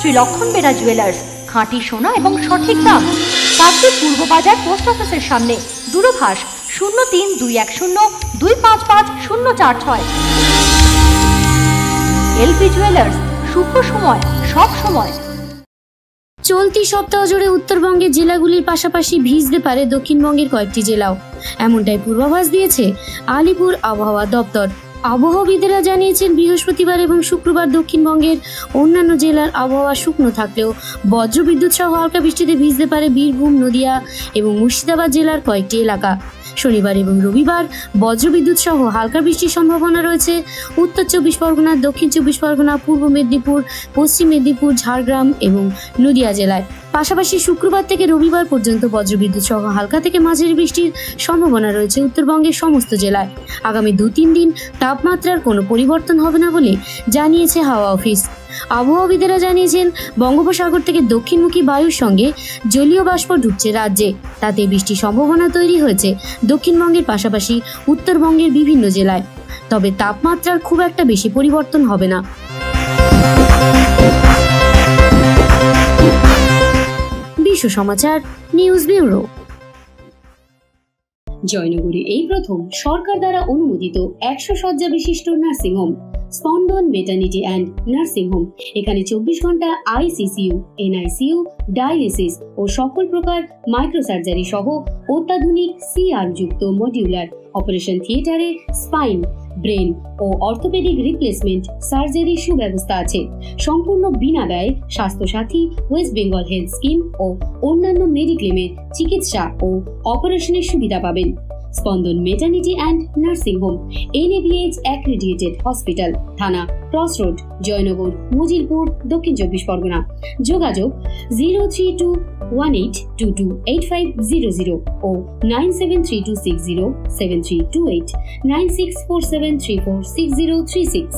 শ্রী লক্ষণ বেরা জুয়েলার্স, খাঁটি সোনা এবং সঠিক দাম। কাকদ্বীপ পূর্ব বাজার পোস্ট অফিসের সামনে, দূরভাষ 032102555046। এলপি জুয়েলার্স, শুভ সময় সব সময়। চলতি সপ্তাহ জুড়ে উত্তরবঙ্গের জেলাগুলির পাশাপাশি ভিজতে পারে দক্ষিণবঙ্গের কয়েকটি জেলাও, এমনটাই পূর্বাভাস দিয়েছে আলিপুর আবহাওয়া দপ্তর। আবহাওয়াবিদেরা জানিয়েছেন, বৃহস্পতিবার এবং শুক্রবার দক্ষিণবঙ্গের অন্যান্য জেলার আবহাওয়া শুকনো থাকলেও বজ্রবিদ্যুৎ সহ হালকা বৃষ্টিতে ভিজতে পারে বীরভূম, নদিয়া এবং মুর্শিদাবাদ জেলার কয়েকটি এলাকা। শনিবার এবং রবিবার বজ্রবিদ্যুৎ সহ হালকা বৃষ্টির সম্ভাবনা রয়েছে উত্তর 24 পরগনা, দক্ষিণ 24 পরগনা, পূর্ব মেদিনীপুর, পশ্চিম মেদিনীপুর, ঝাড়গ্রাম এবং নদিয়া জেলায়। পাশাপাশি শুক্রবার থেকে রবিবার পর্যন্ত বজ্রবিদ্যুৎ সহ হালকা থেকে মাঝারি বৃষ্টির সম্ভাবনা রয়েছে উত্তরবঙ্গের সমস্ত জেলায়। আগামী 2-3 দিন তাপমাত্রার কোনো পরিবর্তন হবে না বলে জানিয়েছে হাওয়া অফিস। আবহাওয়াবিদেরা জানিয়েছেন, বঙ্গোপসাগর থেকে দক্ষিণমুখী বায়ুর সঙ্গে জলীয় বাষ্প ঢুকছে রাজ্যে, তাতে বৃষ্টির সম্ভাবনা তৈরি হয়েছে দক্ষিণবঙ্গের পাশাপাশি উত্তরবঙ্গের বিভিন্ন জেলায়। তবে তাপমাত্রার খুব একটা বেশি পরিবর্তন হবে না। বিশ্ব সমাচার নিউজ ব্যুরো। জয়নগরে এই প্রথম সরকার দ্বারা অনুমোদিত 100 শয্যা বিশিষ্ট নার্সিংহোম স্পন্দন মেটার্নিটি অ্যান্ড নার্সিং হোম। এখানে 24 ঘন্টা আইসিসিইউ, এনআইসিইউ, ডায়ালিসিস ও সকল প্রকার মাইক্রোসার্জারি সহ অত্যাধুনিক সিআর যুক্ত মডিউলার অপারেশন থিয়েটারে স্পাইন, ব্রেন ও অর্থোপেডিক রিপ্লেসমেন্ট সার্জারির সুব্যবস্থা আছে। সম্পূর্ণ বিনা ব্যয় স্বাস্থ্যসাথী, ওয়েস্ট বেঙ্গল হেলথ স্কিম ও অন্যান্য মেডিক্লেমের চিকিৎসা ও অপারেশনের সুবিধা পাবেন। Spandan maternity and nursing home, NABH accredited hospital, Thana cross road, Joynagar, Majilpur, Dakshin 24 Pargana. যোগাযোগ 0321822850 ও 9732607328, 9647346036।